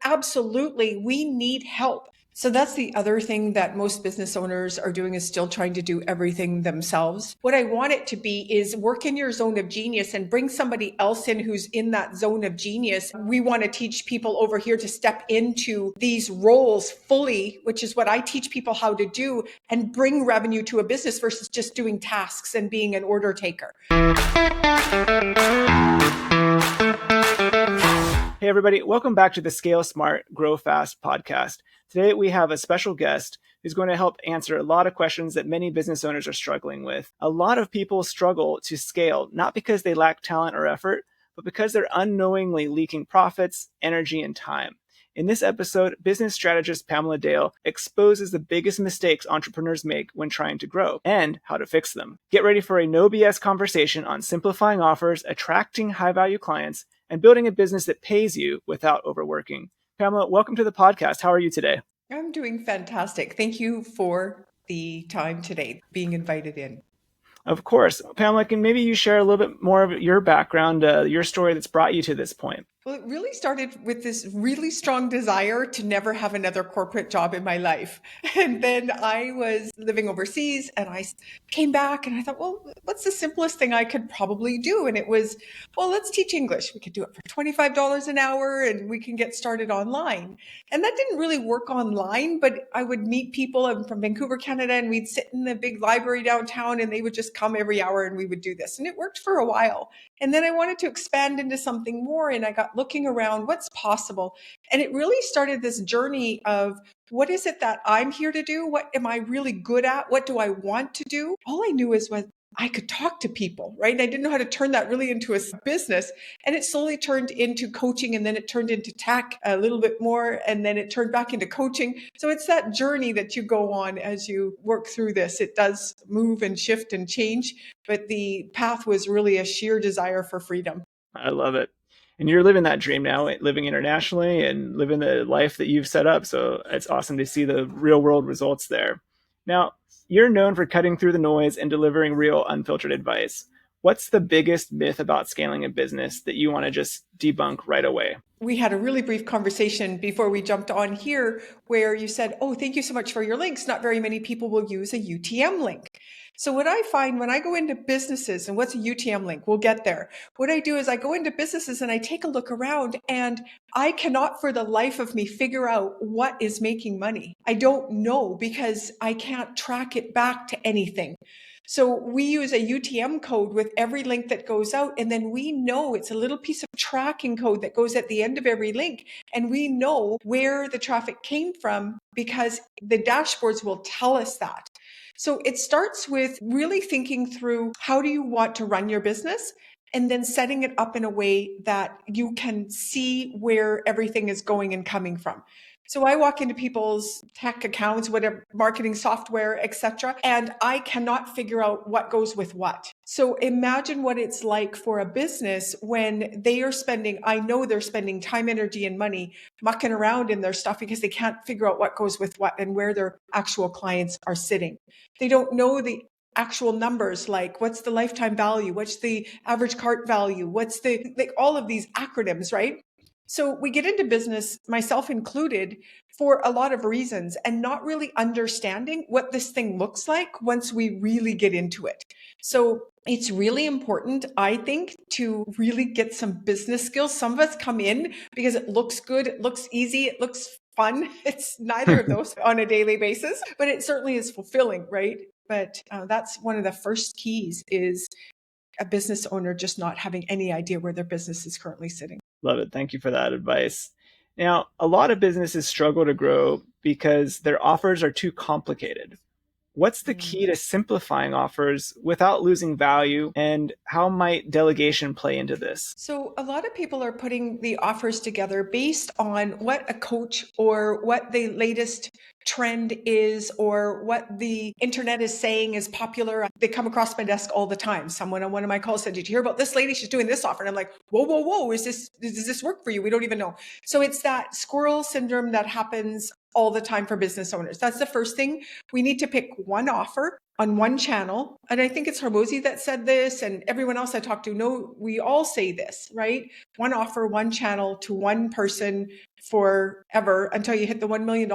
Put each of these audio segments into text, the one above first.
absolutely, we need help. So that's the other thing that most business owners are doing, is still trying to do everything themselves. What I want it to be is work in your zone of genius and bring somebody else in who's in that zone of genius. We want to teach people over here to step into these roles fully, which is what I teach people how to do, and bring revenue to a business versus just doing tasks and being an order taker. Hey everybody, welcome back to the Scale Smart, Grow Fast podcast. Today we have a special guest who's going to help answer a lot of questions that many business owners are struggling with. A lot of people struggle to scale, not because they lack talent or effort, but because they're unknowingly leaking profits, energy, and time. In this episode, business strategist Pamela Dale exposes the biggest mistakes entrepreneurs make when trying to grow and how to fix them. Get ready for a no BS conversation on simplifying offers, attracting high-value clients, and building a business that pays you without overworking. Pamela, welcome to the podcast. How are you today? I'm doing fantastic. Thank you for the time today, being invited in. Of course. Pamela, can maybe you share a little bit more of your background, your story that's brought you to this point? Well, it really started with this really strong desire to never have another corporate job in my life. And then I was living overseas and I came back and I thought, well, what's the simplest thing I could probably do? And it was, well, let's teach English. We could do it for $25 an hour and we can get started online. And that didn't really work online, but I would meet people. I'm from Vancouver, Canada, and we'd sit in the big library downtown and they would just come every hour and we would do this. And it worked for a while. And then I wanted to expand into something more and I got looking around what's possible. And it really started this journey of what is it that I'm here to do? What am I really good at? What do I want to do? All I knew is what I could talk to people, right? And I didn't know how to turn that really into a business. And it slowly turned into coaching and then it turned into tech a little bit more. And then it turned back into coaching. So it's that journey that you go on as you work through this. It does move and shift and change, but the path was really a sheer desire for freedom. I love it. And you're living that dream now, living internationally and living the life that you've set up. So it's awesome to see the real world results there. Now, you're known for cutting through the noise and delivering real unfiltered advice. What's the biggest myth about scaling a business that you want to just debunk right away? We had a really brief conversation before we jumped on here where you said, oh, thank you so much for your links. Not very many people will use a UTM link. So what I find when I go into businesses, and what's a UTM link? We'll get there. What I do is I go into businesses and I take a look around and I cannot for the life of me figure out what is making money. I don't know because I can't track it back to anything. So we use a UTM code with every link that goes out. And then we know it's a little piece of tracking code that goes at the end of every link. And we know where the traffic came from because the dashboards will tell us that. So it starts with really thinking through how do you want to run your business and then setting it up in a way that you can see where everything is going and coming from. So I walk into people's tech accounts, whatever, marketing software, etc., and I cannot figure out what goes with what. So imagine what it's like for a business when they are spending, I know they're spending time, energy, and money mucking around in their stuff because they can't figure out what goes with what and where their actual clients are sitting. They don't know the actual numbers, like what's the lifetime value, what's the average cart value, what's the, like all of these acronyms, right? So we get into business, myself included, for a lot of reasons and not really understanding what this thing looks like once we really get into it. So it's really important, I think, to really get some business skills. Some of us come in because it looks good, it looks easy, it looks fun. It's neither of those on a daily basis, but it certainly is fulfilling, right? But that's one of the first keys is a business owner just not having any idea where their business is currently sitting. Love it. Thank you for that advice. Now, a lot of businesses struggle to grow because their offers are too complicated. What's the key to simplifying offers without losing value, and how might delegation play into this? So a lot of people are putting the offers together based on what a coach or what the latest trend is or what the internet is saying is popular. They come across my desk all the time. Someone on one of my calls said, did you hear about this lady? She's doing this offer. And I'm like, whoa, does this work for you? We don't even know. So it's that squirrel syndrome that happens all the time for business owners. That's the first thing. We need to pick one offer on one channel. And I think it's Hormozi that said this, and everyone else I talked to, no, we all say this, right? One offer, one channel to one person forever until you hit the $1 million.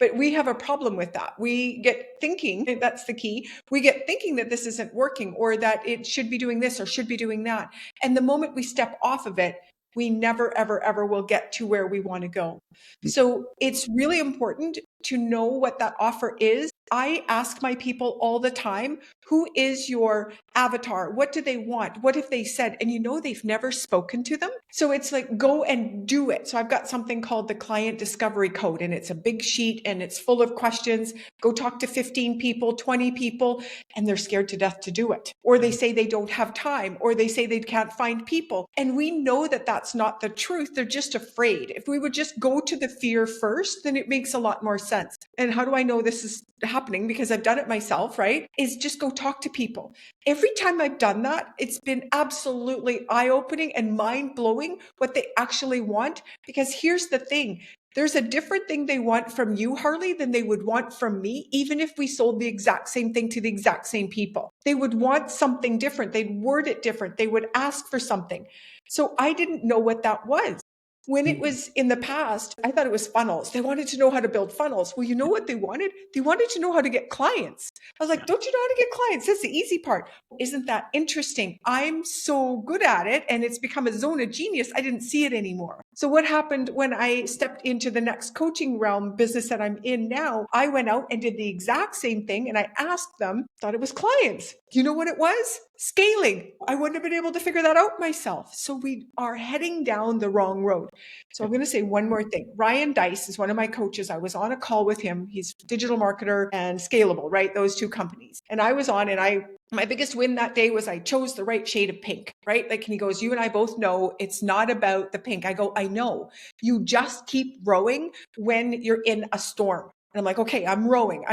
But we have a problem with that. We get thinking, that's the key, we get thinking that this isn't working or that it should be doing this or should be doing that. And the moment we step off of it, we never, ever, ever will get to where we want to go. So it's really important to know what that offer is. I ask my people all the time, who is your avatar? What do they want? What if they said, and they've never spoken to them? So it's like, go and do it. So I've got something called the Client Discovery Code, and it's a big sheet and it's full of questions. Go talk to 15 people, 20 people, and they're scared to death to do it. Or they say they don't have time, or they say they can't find people. And we know that that's not the truth. They're just afraid. If we would just go to the fear first, then it makes a lot more sense. And how do I know this is happening? Because I've done it myself, right? Is just go talk to people. Every time I've done that, it's been absolutely eye-opening and mind-blowing what they actually want. Because here's the thing. There's a different thing they want from you, Harley, than they would want from me, even if we sold the exact same thing to the exact same people. They would want something different. They'd word it different. They would ask for something. So I didn't know what that was. When it was in the past, I thought it was funnels. They wanted to know how to build funnels. Well, you know what they wanted? They wanted to know how to get clients. I was like, don't you know how to get clients? That's the easy part. Isn't that interesting? I'm so good at it, and it's become a zone of genius. I didn't see it anymore. So what happened when I stepped into the next coaching realm business that I'm in now? I went out and did the exact same thing, and I asked them, thought it was clients. Do you know what it was? Scaling. I wouldn't have been able to figure that out myself. So we are heading down the wrong road. So I'm going to say one more thing. Ryan Dice is one of my coaches. I was on a call with him. He's a digital marketer and Scalable, right? Those two companies. And I was on, and my biggest win that day was I chose the right shade of pink, right? Like, and he goes, you and I both know it's not about the pink. I go, I know. You just keep rowing when you're in a storm. And I'm like, okay, I'm rowing.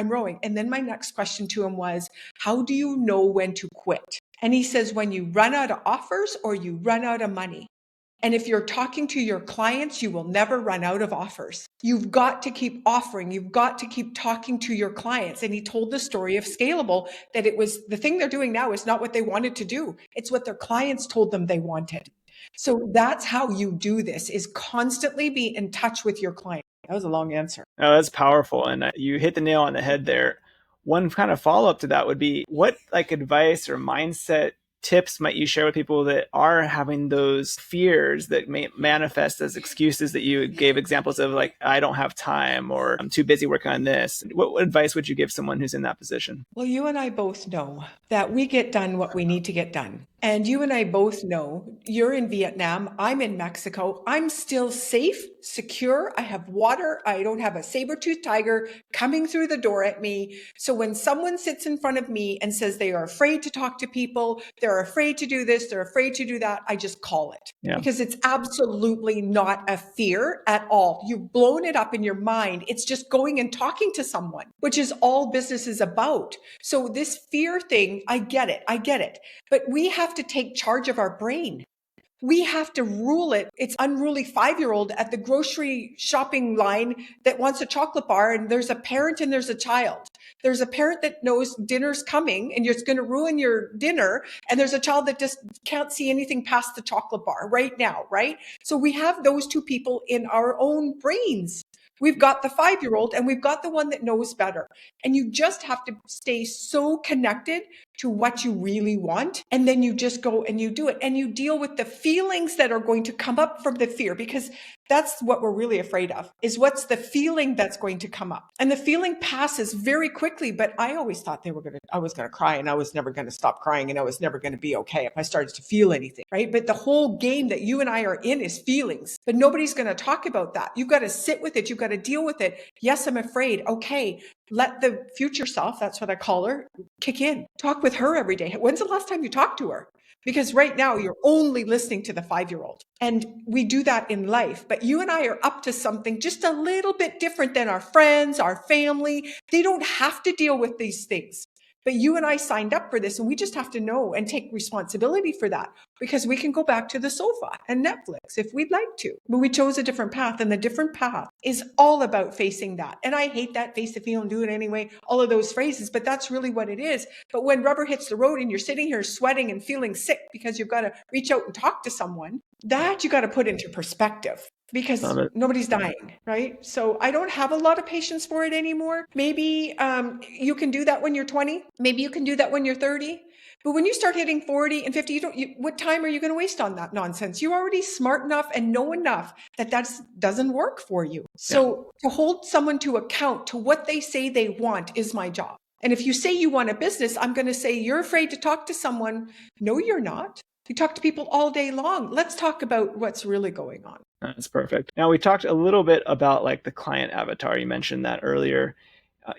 And then my next question to him was, how do you know when to quit? And he says, when you run out of offers or you run out of money. And if you're talking to your clients, you will never run out of offers. You've got to keep offering. You've got to keep talking to your clients. And he told the story of Scalable, that it was the thing they're doing now is not what they wanted to do. It's what their clients told them they wanted. So that's how you do this, is constantly be in touch with your client. That was a long answer. Oh, that's powerful. And you hit the nail on the head there. One kind of follow-up to that would be, what advice or mindset tips might you share with people that are having those fears that may manifest as excuses that you gave examples of, like, I don't have time, or I'm too busy working on this? What advice would you give someone who's in that position? Well, you and I both know that we get done what we need to get done. And you and I both know you're in Vietnam, I'm in Mexico. I'm still safe, secure. I have water. I don't have a saber-toothed tiger coming through the door at me. So when someone sits in front of me and says they are afraid to talk to people, they're afraid to do this, they're afraid to do that, I just call it. Yeah. Because it's absolutely not a fear at all. You've blown it up in your mind. It's just going and talking to someone, which is all business is about. So this fear thing, I get it. But we have to take charge of our brain. We have to rule it. It's unruly 5-year-old at the grocery shopping line that wants a chocolate bar, and there's a parent and there's a child. There's a parent that knows dinner's coming and it's going to ruin your dinner, and there's a child that just can't see anything past the chocolate bar right now, right? So we have those two people in our own brains. We've got the 5-year-old and we've got the one that knows better. And you just have to stay so connected to what you really want. And then you just go and you do it. And you deal with the feelings that are going to come up from the fear, because that's what we're really afraid of, is what's the feeling that's going to come up. And the feeling passes very quickly. But I always thought I was going to cry, and I was never going to stop crying, and I was never going to be okay if I started to feel anything, right? But the whole game that you and I are in is feelings, but nobody's going to talk about that. You've got to sit with it. You've got to deal with it. Yes, I'm afraid. Okay. Let the future self, that's what I call her, kick in. Talk with her every day. When's the last time you talked to her? Because right now you're only listening to the 5-year-old. And we do that in life. But you and I are up to something just a little bit different than our friends, our family. They don't have to deal with these things. But you and I signed up for this, and we just have to know and take responsibility for that, because we can go back to the sofa and Netflix if we'd like to. But we chose a different path, and the different path is all about facing that. And I hate that face the feel and do it anyway, all of those phrases, but that's really what it is. But when rubber hits the road and you're sitting here sweating and feeling sick because you've got to reach out and talk to someone, that you got to put into perspective. because Love it. nobody's dying, right? So I don't have a lot of patience for it anymore. Maybe you can do that when you're 20. Maybe you can do that when you're 30. But when you start hitting 40 and 50, what time are you going to waste on that nonsense? You're already smart enough and know enough that doesn't work for you. So to hold someone to account to what they say they want is my job. And if you say you want a business, I'm going to say you're afraid to talk to someone. No, you're not. You talk to people all day long. Let's talk about what's really going on. That's perfect. Now, we talked a little bit about like the client avatar. You mentioned that earlier.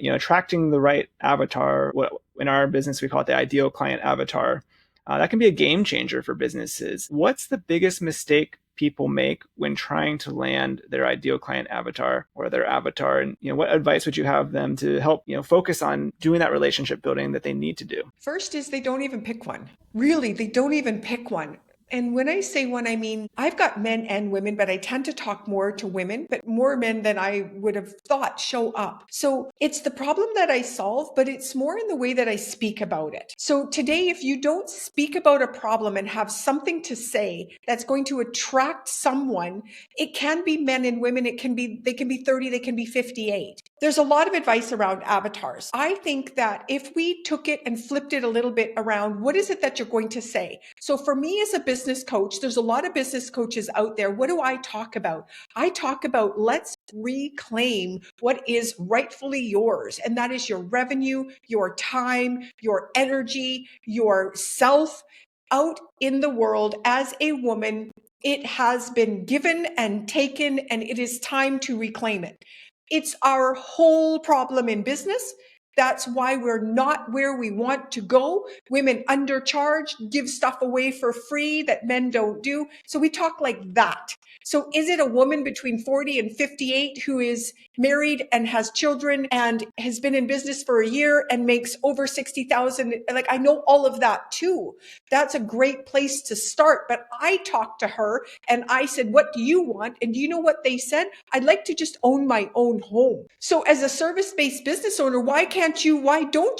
Attracting the right avatar. In our business, we call it the ideal client avatar. That can be a game changer for businesses. What's the biggest mistake people make when trying to land their ideal client avatar or their avatar? And what advice would you have them to help focus on doing that relationship building that they need to do? First is they don't even pick one. Really, they don't even pick one. And when I say one, I mean, I've got men and women, but I tend to talk more to women, but more men than I would have thought show up. So it's the problem that I solve, but it's more in the way that I speak about it. So today, if you don't speak about a problem and have something to say that's going to attract someone, it can be men and women. They can be 30, they can be 58. There's a lot of advice around avatars. I think that if we took it and flipped it a little bit around, what is it that you're going to say? So for me as a business coach, there's a lot of business coaches out there. What do I talk about? I talk about let's reclaim what is rightfully yours. And that is your revenue, your time, your energy, your self out in the world as a woman. It has been given and taken, and it is time to reclaim it. It's our whole problem in business. That's why we're not where we want to go. Women undercharge, give stuff away for free that men don't do. So we talk like that. So is it a woman between 40 and 58 who is married and has children and has been in business for a year and makes over 60,000? Like, I know all of that too. That's a great place to start. But I talked to her and I said, what do you want? And do you know what they said? I'd like to just own my own home. So as a service-based business owner, why don't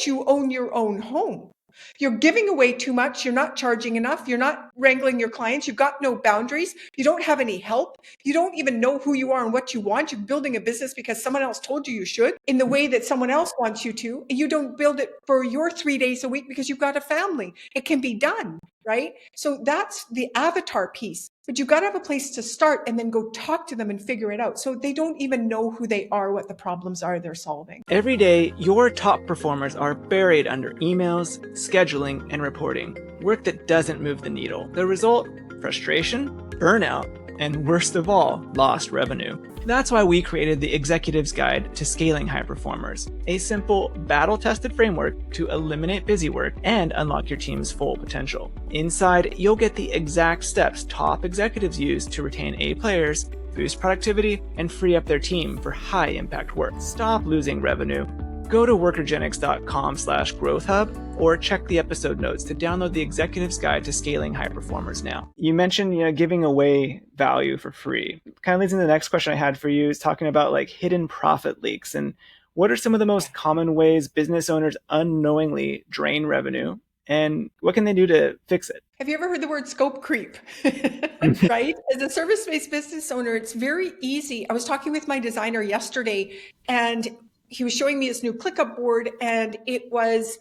you own your own home? You're giving away too much. You're not charging enough. You're not wrangling your clients. You've got no boundaries. You don't have any help. You don't even know who you are and what you want. You're building a business because someone else told you should in the way that someone else wants you to. You don't build it for your 3 days a week because you've got a family. It can be done, right? So that's the avatar piece. But you've got to have a place to start and then go talk to them and figure it out. So they don't even know who they are, what the problems are they're solving. Every day, your top performers are buried under emails, scheduling, and reporting. Work that doesn't move the needle. The result? Frustration, burnout, and worst of all, lost revenue. That's why we created the Executive's Guide to Scaling High Performers, a simple, battle-tested framework to eliminate busy work and unlock your team's full potential. Inside, you'll get the exact steps top executives use to retain A players, boost productivity, and free up their team for high-impact work. Stop losing revenue. Go to workergenics.com/growthhub or check the episode notes to download the Executive's Guide to Scaling High Performers now. You mentioned giving away value for free. Kind of leads into the next question I had for you, is talking about like hidden profit leaks, and what are some of the most common ways business owners unknowingly drain revenue, and what can they do to fix it? Have you ever heard the word scope creep? Right? As a service-based business owner, it's very easy. I was talking with my designer yesterday and he was showing me his new ClickUp board, and it was,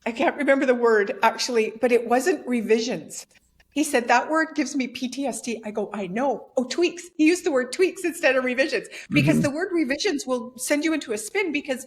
I can't remember the word actually, but it wasn't revisions. He said, that word gives me PTSD. I go, I know. Oh, tweaks. He used the word tweaks instead of revisions because the word revisions will send you into a spin because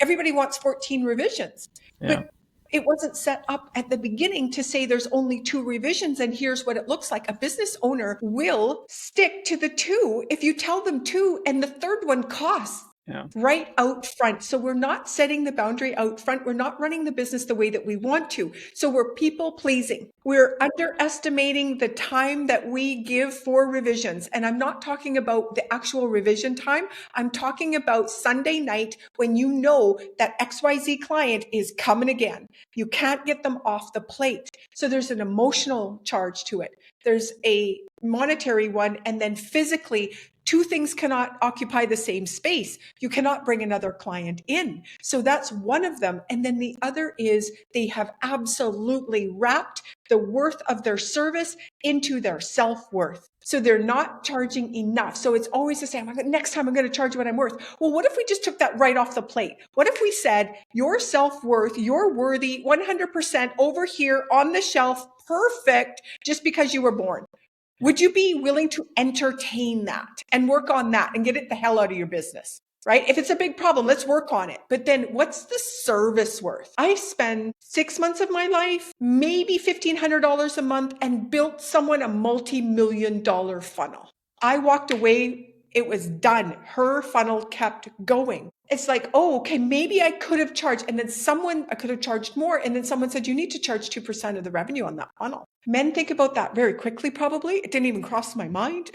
everybody wants 14 revisions. Yeah. But it wasn't set up at the beginning to say there's only 2 revisions and here's what it looks like. A business owner will stick to the 2 if you tell them 2 and the third one costs. Yeah. Right out front. So we're not setting the boundary out front. We're not running the business the way that we want to. So we're people pleasing. We're underestimating the time that we give for revisions. And I'm not talking about the actual revision time. I'm talking about Sunday night when you know that XYZ client is coming again. You can't get them off the plate. So there's an emotional charge to it. There's a monetary one, and then physically Two things cannot occupy the same space. You cannot bring another client in. So that's one of them. And then the other is they have absolutely wrapped the worth of their service into their self-worth. So they're not charging enough. So it's always the same. Next time I'm going to charge what I'm worth. Well, what if we just took that right off the plate? What if we said your self-worth, you're worthy 100% over here on the shelf, perfect, just because you were born? Would you be willing to entertain that and work on that and get it the hell out of your business? Right? If it's a big problem, let's work on it. But then what's the service worth? I spend 6 months of my life, maybe $1,500 a month, and built someone a multi-million-dollar funnel. I walked away, it was done. Her funnel kept going. It's like, oh, okay, maybe I could have charged. And then I could have charged more. And then someone said, you need to charge 2% of the revenue on that funnel. Men think about that very quickly, probably. It didn't even cross my mind.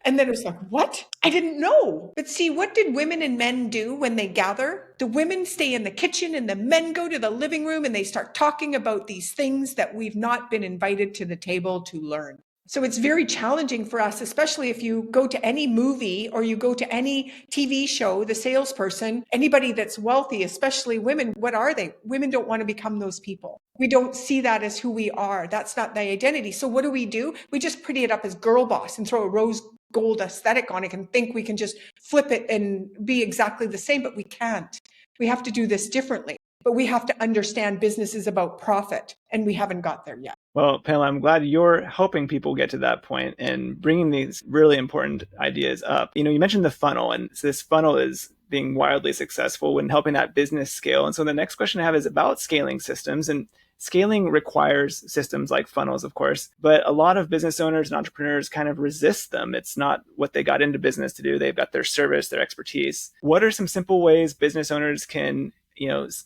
And then it was like, what? I didn't know. But see, what did women and men do when they gather? The women stay in the kitchen and the men go to the living room and they start talking about these things that we've not been invited to the table to learn. So it's very challenging for us, especially if you go to any movie or you go to any TV show, the salesperson, anybody that's wealthy, especially women, what are they? Women don't want to become those people. We don't see that as who we are. That's not the identity. So what do? We just pretty it up as girl boss and throw a rose gold aesthetic on it and think we can just flip it and be exactly the same, but we can't. We have to do this differently. But we have to understand business is about profit, and we haven't got there yet. Well, Pamela, I'm glad you're helping people get to that point and bringing these really important ideas up. You mentioned the funnel, and so this funnel is being wildly successful when helping that business scale. And so the next question I have is about scaling systems. And scaling requires systems like funnels, of course, but a lot of business owners and entrepreneurs kind of resist them. It's not what they got into business to do. They've got their service, their expertise. What are some simple ways business owners can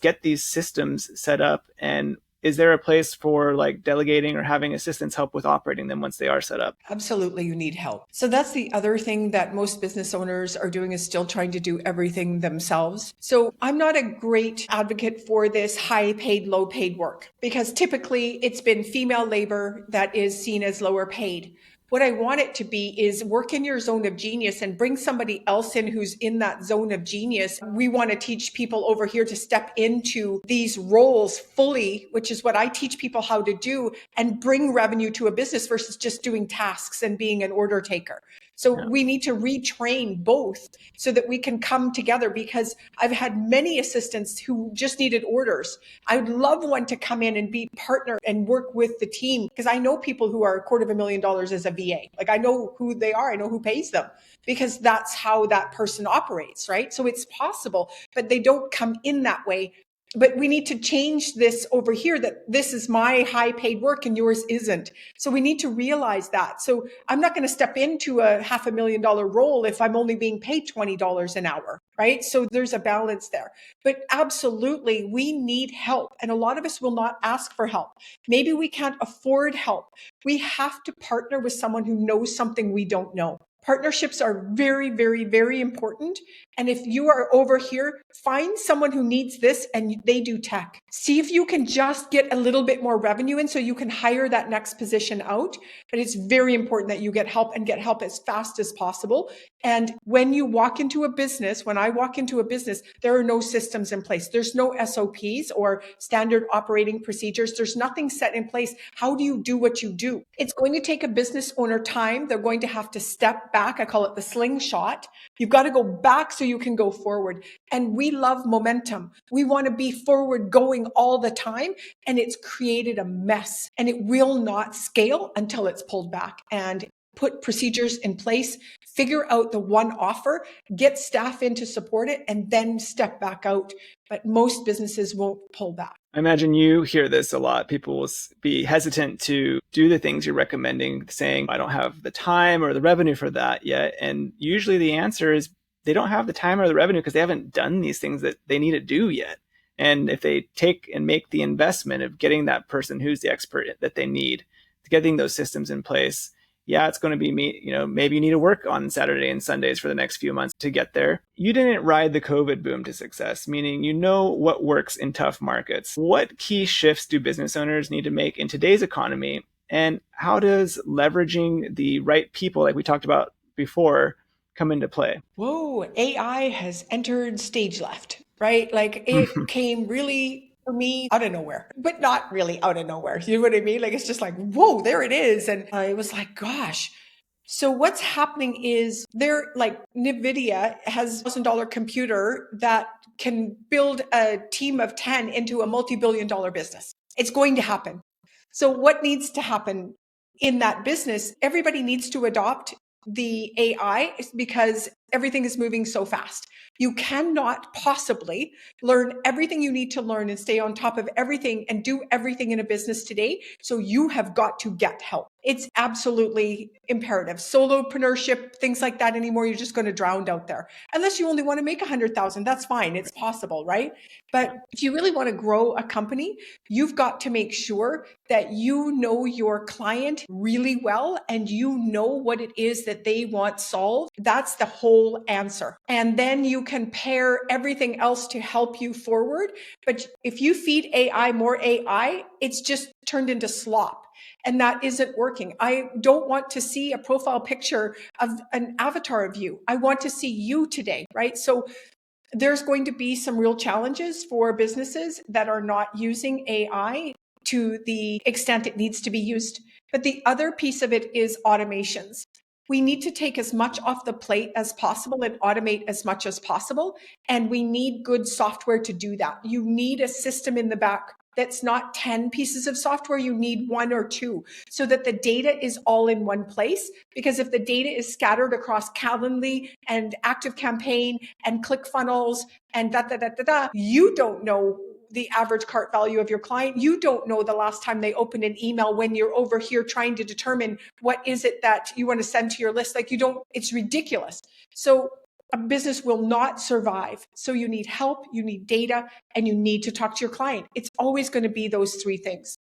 get these systems set up? And is there a place for like delegating or having assistants help with operating them once they are set up? Absolutely, you need help. So that's the other thing that most business owners are doing, is still trying to do everything themselves. So I'm not a great advocate for this high paid, low paid work, because typically it's been female labor that is seen as lower paid. What I want it to be is work in your zone of genius and bring somebody else in who's in that zone of genius. We want to teach people over here to step into these roles fully, which is what I teach people how to do, and bring revenue to a business versus just doing tasks and being an order taker. So we need to retrain both so that we can come together, because I've had many assistants who just needed orders. I would love one to come in and be partner and work with the team, because I know people who are $250,000 as a VA. Like, I know who they are. I know who pays them, because that's how that person operates, right? So it's possible, but they don't come in that way. But we need to change this over here, that this is my high paid work and yours isn't. So we need to realize that. So I'm not going to step into a $500,000 role if I'm only being paid $20 an hour, right? So there's a balance there. But absolutely, we need help. And a lot of us will not ask for help. Maybe we can't afford help. We have to partner with someone who knows something we don't know. Partnerships are very, very, very important. And if you are over here, find someone who needs this and they do tech. See if you can just get a little bit more revenue in so you can hire that next position out. But it's very important that you get help, and get help as fast as possible. And when you walk into a business, when I walk into a business, there are no systems in place. There's no SOPs or standard operating procedures. There's nothing set in place. How do you do what you do? It's going to take a business owner time. They're going to have to step back. I call it the slingshot. You've got to go back so you can go forward. And we love momentum. We want to be forward going all the time. And it's created a mess, and it will not scale until it's pulled back. And put procedures in place, figure out the one offer, get staff in to support it, and then step back out. But most businesses won't pull back. I imagine you hear this a lot. People will be hesitant to do the things you're recommending, saying, I don't have the time or the revenue for that yet. And usually the answer is they don't have the time or the revenue because they haven't done these things that they need to do yet. And if they take and make the investment of getting that person who's the expert that they need, getting those systems in place, it's going to be maybe you need to work on Saturday and Sundays for the next few months to get there. You didn't ride the COVID boom to success, meaning you know what works in tough markets. What key shifts do business owners need to make in today's economy? And how does leveraging the right people, like we talked about before, come into play? Whoa, AI has entered stage left, right? Like it came really for me out of nowhere, but not really out of nowhere. You know what I mean? Like it's just like, whoa, there it is. And I was like, gosh. So what's happening is they're like NVIDIA has $1,000 computer that can build a team of 10 into a multi-billion dollar business. It's going to happen. So what needs to happen in that business? Everybody needs to adopt the AI because everything is moving so fast. You cannot possibly learn everything you need to learn and stay on top of everything and do everything in a business today. So you have got to get help. It's absolutely imperative. Solopreneurship, things like that anymore, you're just going to drown out there. Unless you only want to make 100,000, that's fine. It's possible, right? But if you really want to grow a company, you've got to make sure that you know your client really well and you know what it is that they want solved. That's the whole answer. And then you can pair everything else to help you forward. But if you feed AI more AI, it's just turned into slop. And that isn't working. I don't want to see a profile picture of an avatar of you. I want to see you today, right? So there's going to be some real challenges for businesses that are not using AI to the extent it needs to be used. But the other piece of it is automations. We need to take as much off the plate as possible and automate as much as possible. And we need good software to do that. You need a system in the back that's not 10 pieces of software. You need one or two so that the data is all in one place. Because if the data is scattered across Calendly and ActiveCampaign and ClickFunnels and you don't know the average cart value of your client. You don't know the last time they opened an email when you're over here trying to determine what is it that you want to send to your list. Like it's ridiculous. So a business will not survive. So you need help, you need data, and you need to talk to your client. It's always going to be those three things,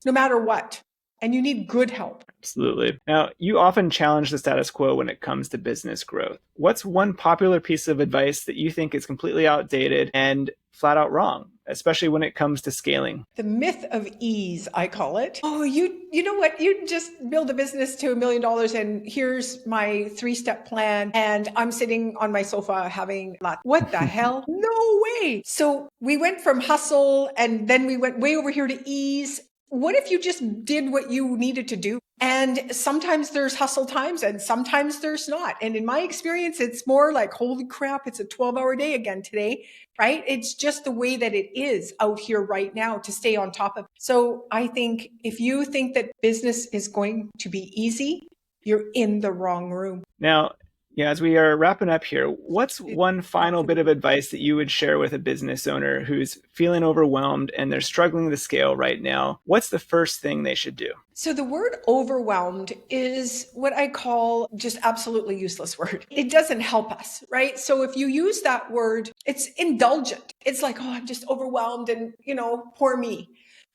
no matter what. And you need good help. Absolutely. Now, you often challenge the status quo when it comes to business growth. What's one popular piece of advice that you think is completely outdated and flat out wrong, especially when it comes to scaling? The myth of ease, I call it. Oh, you know what? You just build a business to $1 million and here's my 3-step plan. And I'm sitting on my sofa having lunch. What the hell? No way. So we went from hustle and then we went way over here to ease. What if you just did what you needed to do? And sometimes there's hustle times and sometimes there's not. And in my experience, it's more like, holy crap, it's a 12-hour day again today, right? It's just the way that it is out here right now to stay on top of. So I think if you think that business is going to be easy, you're in the wrong room. Now, as we are wrapping up here, what's one final bit of advice that you would share with a business owner who's feeling overwhelmed and they're struggling to scale right now? What's the first thing they should do? So the word overwhelmed is what I call just absolutely useless word. It doesn't help us, right? So if you use that word, it's indulgent. It's like, oh, I'm just overwhelmed and, poor me.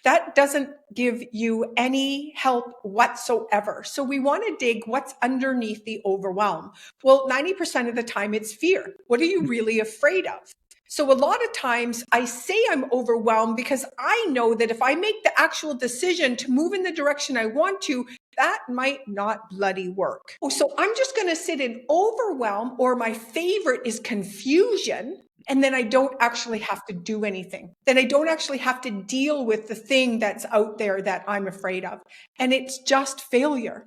That doesn't give you any help whatsoever. So we want to dig what's underneath the overwhelm. Well, 90% of the time it's fear. What are you really afraid of? So a lot of times I say I'm overwhelmed because I know that if I make the actual decision to move in the direction I want to, that might not bloody work. Oh, so I'm just going to sit in overwhelm, or my favorite is confusion. And then I don't actually have to do anything. Then I don't actually have to deal with the thing that's out there that I'm afraid of. And it's just failure.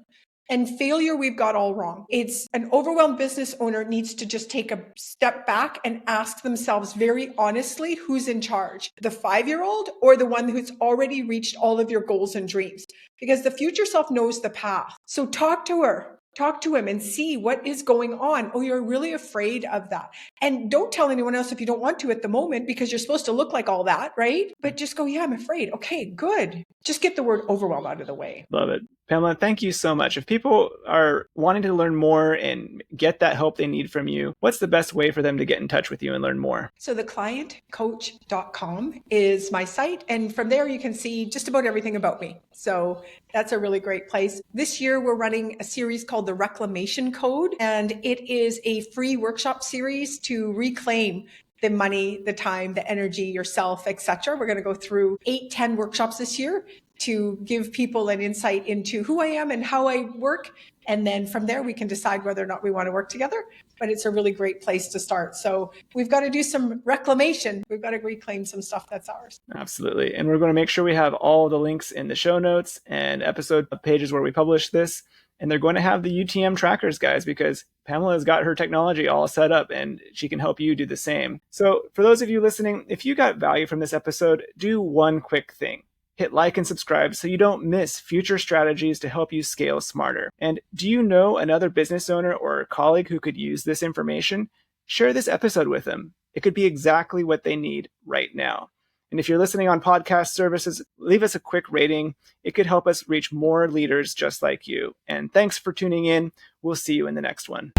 And failure, we've got all wrong. It's an overwhelmed business owner needs to just take a step back and ask themselves very honestly, who's in charge? The 5-year-old or the one who's already reached all of your goals and dreams? Because the future self knows the path. So talk to her. Talk to him and see what is going on. Oh, you're really afraid of that. And don't tell anyone else if you don't want to at the moment, because you're supposed to look like all that, right? But just go, yeah, I'm afraid. Okay, good. Just get the word overwhelm out of the way. Love it. Pamela, thank you so much. If people are wanting to learn more and get that help they need from you, what's the best way for them to get in touch with you and learn more? So theclientcoach.com is my site. And from there, you can see just about everything about me. So that's a really great place. This year, we're running a series called the Reclamation Code, and it is a free workshop series to reclaim the money, the time, the energy, yourself, etc. We're going to go through 8-10 workshops this year to give people an insight into who I am and how I work And then from there, we can decide whether or not we want to work together. But it's a really great place to start. So we've got to do some reclamation. We've got to reclaim some stuff that's ours. Absolutely. And we're going to make sure we have all the links in the show notes and episode pages where we publish this. And they're going to have the UTM trackers, guys, because Pamela's got her technology all set up and she can help you do the same. So for those of you listening, if you got value from this episode, do one quick thing. Hit like and subscribe so you don't miss future strategies to help you scale smarter. And do you know another business owner or colleague who could use this information? Share this episode with them. It could be exactly what they need right now. And if you're listening on podcast services, leave us a quick rating. It could help us reach more leaders just like you. And thanks for tuning in. We'll see you in the next one.